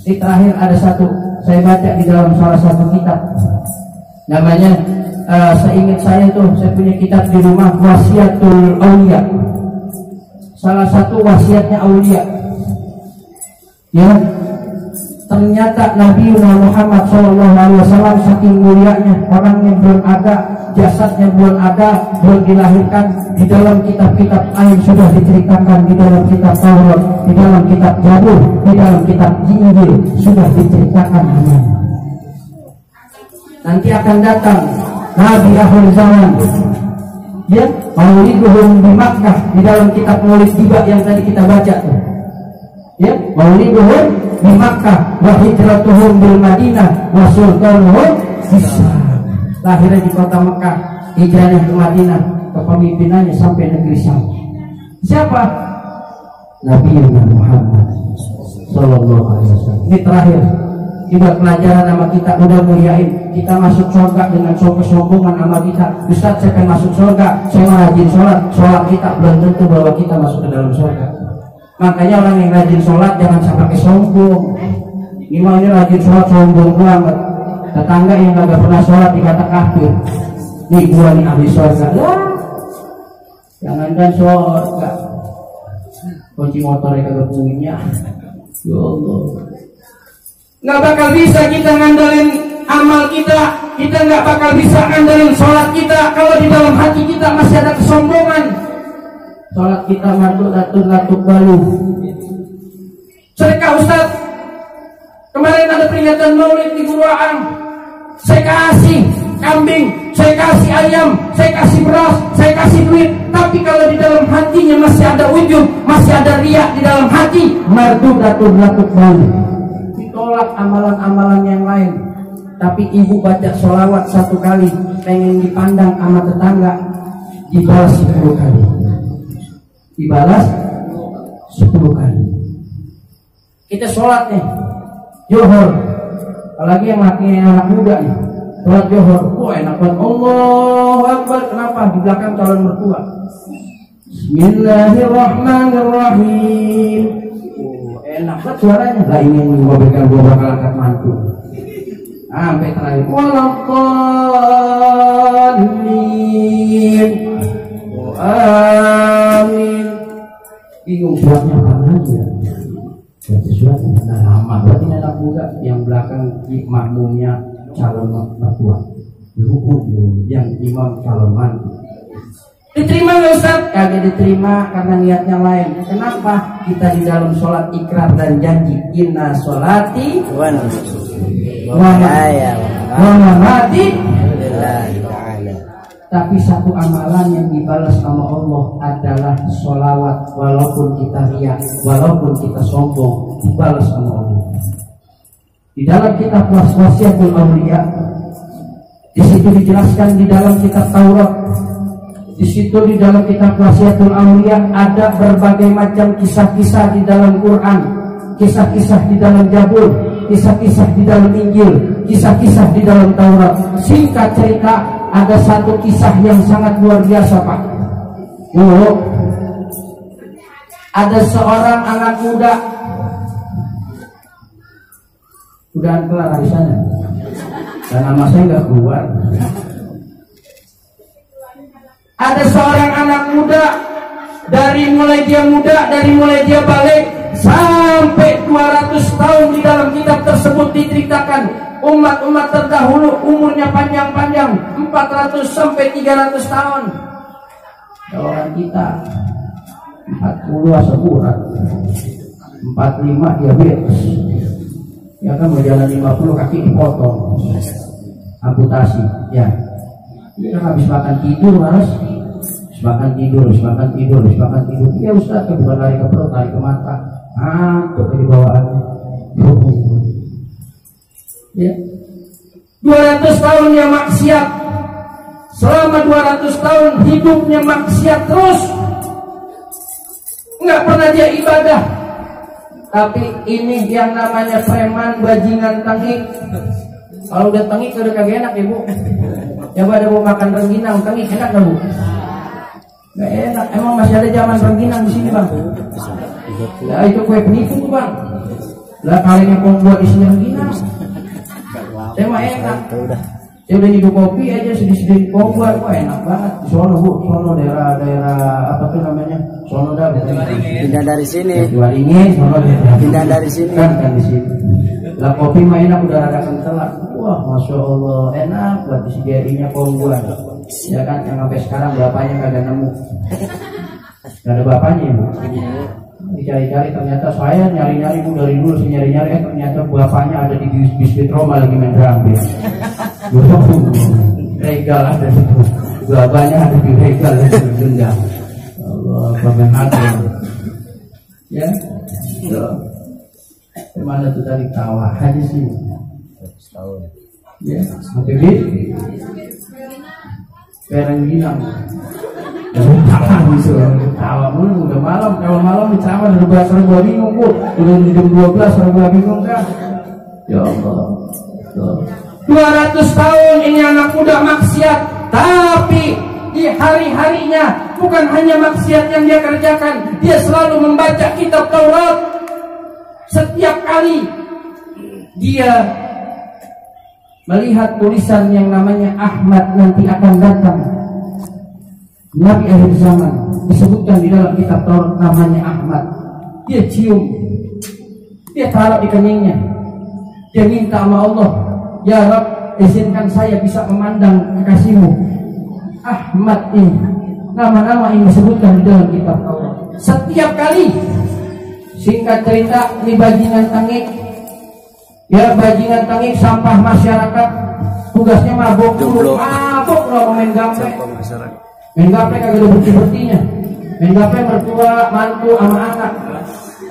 Di terakhir ada satu saya baca di dalam salah satu kitab, namanya seingat saya tuh, saya punya kitab di rumah, Wasiatul Aulia. Salah satu wasiatnya aulia, ya, ternyata Nabi Muhammad SAW saking mulianya, orangnya belum ada, jasadnya belum ada, belum dilahirkan, di dalam kitab-kitab lain sudah diceritakan, di dalam kitab Taurat, di dalam kitab Zabur, di dalam kitab Injil sudah diceritakan. Nanti akan datang Nabi akhir zaman, ya, mauliduhum di Makkah, di dalam kitab Maulid juga yang tadi kita baca tuh, ya, mauliduhum di Makkah, wa hijratuhum bil Madinah, wa sultanuhum Islam. Lahirnya di kota Mekah, hijrahnya ke Madinah, kepemimpinannya sampai negeri Syam. Siapa? Nabi Muhammad sallallahu alaihi wasallam. Ini terakhir. Juga pelajaran sama kita, udah muliain. Kita masuk surga dengan kesombongan sama kita. Ustaz, saya akan masuk surga, saya rajin sholat. Sholat kita belum tentu bahwa kita masuk ke dalam surga. Makanya orang yang rajin sholat jangan sampai sombong. Ini rajin sholat sombong banget. Tetangga yang gak pernah sholat dikata kafir. Nih gua nih ahli surga. Jangankan surga, kunci motornya kagak punya. Ya Allah. Nggak bakal bisa kita ngandelin amal kita, kita nggak bakal bisa ngandelin sholat kita kalau di dalam hati kita masih ada kesombongan. Sholat kita latuk balu. Sedekah Ustaz, kemarin ada peringatan Maulid di Guruang, saya kasih kambing, saya kasih ayam, saya kasih beras, saya kasih duit, tapi kalau di dalam hatinya masih ada ujub, masih ada riak di dalam hati, latuk balu. Tolak amalan-amalan yang lain. Tapi ibu baca sholawat 1 kali, pengen dipandang sama tetangga, dibalas 10 kali. Dibalas 10 kali. Kita sholat nih, Johor, apalagi yang anak muda nih, sholat Johor, enak banget. Allahu Akbar. Kenapa? Di belakang calon mertua. Bismillahirrahmanirrahim. Enak banget suaranya. Lah ini yang gua bakal angkat mantu. Sampai terakhir. Walaqalin. Amin. Bingung suaranya apa lagi ya? Berarti suaranya lama. Berarti anak muda yang belakang makmumnya calon mertua. Rukun yang imam calon mantu. Diterima nggak Ustaz? Kagak diterima karena niatnya lain. Kenapa? Kita di dalam sholat ikrar dan janji, inna sholati wa mamati. Tapi satu amalan yang dibalas sama Allah adalah sholawat. Walaupun kita riya, walaupun kita sombong, dibalas sama Allah. Di dalam kitab Wasiatul Aulia, di situ dijelaskan di dalam kitab Taurat. Di situ di dalam kitab Wasiatul Aulia ada berbagai macam kisah-kisah di dalam Quran, kisah-kisah di dalam Zabur, kisah-kisah di dalam Injil, kisah-kisah di dalam Taurat. Singkat cerita, ada satu kisah yang sangat luar biasa, Pak. Ada seorang anak muda, udah kelar di sana, dan nama saya nggak keluar. Ada seorang anak muda, dari mulai dia balik sampai 200 tahun di dalam kitab tersebut diceritakan umat-umat terdahulu umurnya panjang-panjang 400 sampai 300 tahun. Orang kita 40 sebulan, 45 diabetes, ya kan berjalan 50 kaki dipotong, amputasi, ya. Dia habis makan tidur, Mas. Makan tidur. Ya Ustaz, bukan lari ke perut, lari ke mata. Ngantuk di bawaannya. Ya. 200 tahun yang maksiat. Selama 200 tahun hidupnya maksiat terus. Nggak pernah dia ibadah. Tapi ini yang namanya preman, bajingan, tengik. Kalau udah tengik udah kagak enak, Ibu. Coba ada mau makan rengginang, tengik enak gak Bu? Gak enak, emang masih ada zaman rengginang di sini Bang? Ya itu kue penipu Bang. Lah kalinya pembuat isinya begini. Saya mah enak. Saya udah nyeduh kopi aja sedih-sedih pembuat, wah enak banget. Di sono Bu, sono daerah apa tuh namanya? Sono dah. Pindah dari sini. Waringin, sono pindah dari sini. Kan di sini. Lah kopi mah enak udah ada kental. Wah, masya Allah enak buat disediainya pembuat. Ya kan yang sampai sekarang bapaknya kagak nemu. Gak ada bapaknya Bu. Dicari-cari ternyata saya nyari-nyari Bu dari dulu saya nyari-nyari ternyata bapaknya ada di biskuit Roma lagi main drum. Regal ada di situ. Bapaknya ada di regal ya dendam. Allah bagaimana ya? Kemana tuh tadi tawa aja sih? Setahun. Ya, sampai di Perengginang. Tawa mulu udah malam, kalau malam dicawa udah bahasa gua bingung Bu. Udah jam 12 orang gua bingung kan. Ya Allah. 200 tahun ini anak muda maksiat, tapi di hari-harinya bukan hanya maksiat yang dia kerjakan, dia selalu membaca kitab Taurat. Setiap kali dia melihat tulisan yang namanya Ahmad nanti akan datang, Nabi akhir zaman, disebutkan di dalam kitab Taurat namanya Ahmad. Dia cium, dia taruh di keningnya, dia minta sama Allah, ya Rabb, izinkan saya bisa memandang kekasihmu. Ahmad ini nama-nama yang disebutkan di dalam kitab Taurat. Setiap kali, singkat cerita, ini bajingan tengik. Ya, bajingan tengik sampah masyarakat. Tugasnya mabok dulu, mabok loh main gampre. Main gampre kagak ada berarti-berartinya. Main gampre mertua, mantu, sama anak.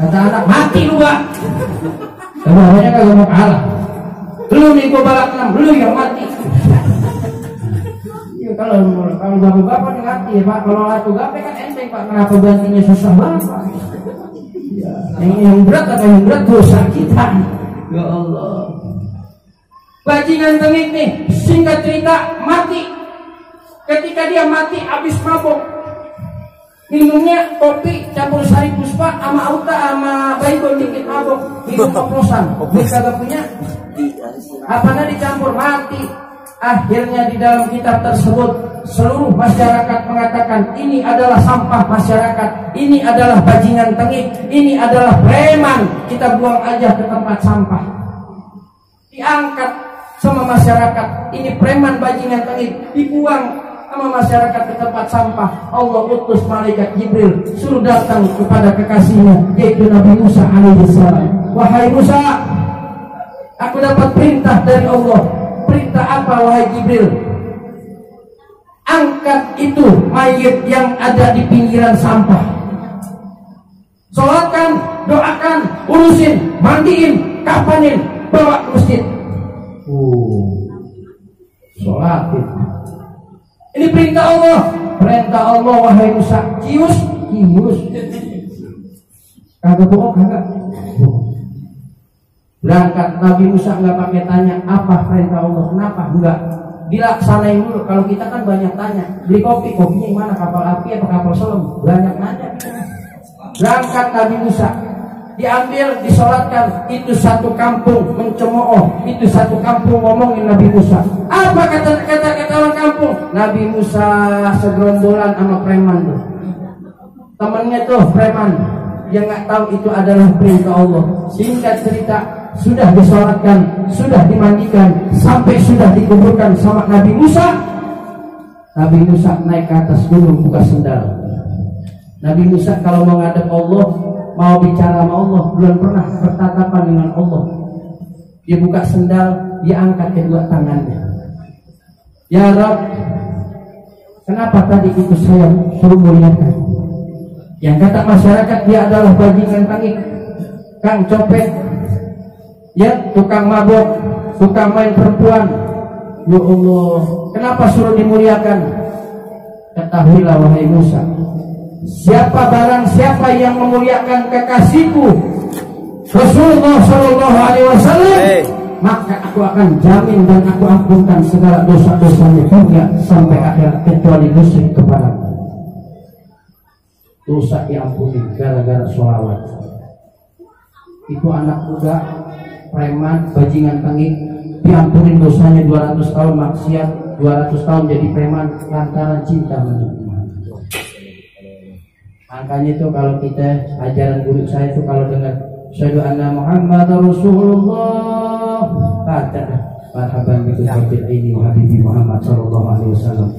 Kata anak, mati lu Pak. Bapaknya kagak mau kalah. Lu nih gua balak 6, lu yang mati. Iya, kalau bapak-bapak nih mati ya Pak. Kalau atu gape kan enteng Pak. Kenapa gantinya susah banget Pak? Ya, yang berat apa yang berat dosa kita. Ya Allah. Bajingan tengik nih, singkat cerita mati. Ketika dia mati habis mabok, minumnya kopi campur sari puspa sama auta sama baygon dikit mabok, minum oplosan. Dia kagak punya apanya dicampur mati. Akhirnya di dalam kitab tersebut seluruh masyarakat mengatakan ini adalah sampah masyarakat, ini adalah bajingan tengik, ini adalah preman, kita buang aja ke tempat sampah. Diangkat sama masyarakat, ini preman bajingan tengik, dibuang sama masyarakat ke tempat sampah. Allah utus malaikat Jibril suruh datang kepada kekasihnya yaitu Nabi Musa alaihissalam. Wahai Musa, aku dapat perintah dari Allah. Perintah apa wahai Jibril? Angkat itu mayit yang ada di pinggiran sampah. Sholatkan, doakan, urusin, mandiin, kapanin, bawa ke masjid. Sholatin. Ini perintah Allah. Perintah Allah wahai Musa. Kius. Kagak bohong, kagak. Berangkat Nabi Musa nggak pakai tanya apa perintah Allah, kenapa? Enggak, dilaksanain dulu. Kalau kita kan banyak tanya, beli kopinya yang mana, kapal api atau kapal selam, banyak nanya. Berangkat Nabi Musa, diambil, disolatkan. Itu satu kampung mencemooh, itu satu kampung ngomongin Nabi Musa. Apa kata orang kampung? Nabi Musa segerombolan sama preman tuh. Temennya tuh preman yang nggak tahu itu adalah perintah Allah. Singkat cerita, sudah disolatkan, sudah dimandikan, sampai sudah dikuburkan sama Nabi Musa. Nabi Musa naik ke atas gunung buka sendal. Nabi Musa kalau mau ngadep Allah, mau bicara sama Allah, belum pernah bertatapan dengan Allah. Dia buka sendal, dia angkat kedua tangannya. Ya Rabb, kenapa tadi itu saya suruh muliakan? Yang kata masyarakat dia adalah bajingan tengik, kang copet, ya tukang mabok, tukang main perempuan. Ya Allah, kenapa suruh dimuliakan? Ketahuilah wahai Musa, siapa yang memuliakan kekasihku Rasulullah Shallallahu Alaihi Wasallam, maka aku akan jamin dan aku ampunkan segala dosa-dosanya hingga sampai akhir, kecuali musyrik kepadamu. Dosa diampuni gara-gara sholawat. itu anak muda, preman, bajingan tengik, diampunin dosanya 200 tahun maksiat, 200 tahun jadi preman lantaran cinta menurut. Makanya itu kalau kita ajaran guru saya itu kalau dengar syahadu anna Muhammad Rasulullah, kata marhaban bikum fil ini wa habibi Muhammad sallallahu alaihi wasallam.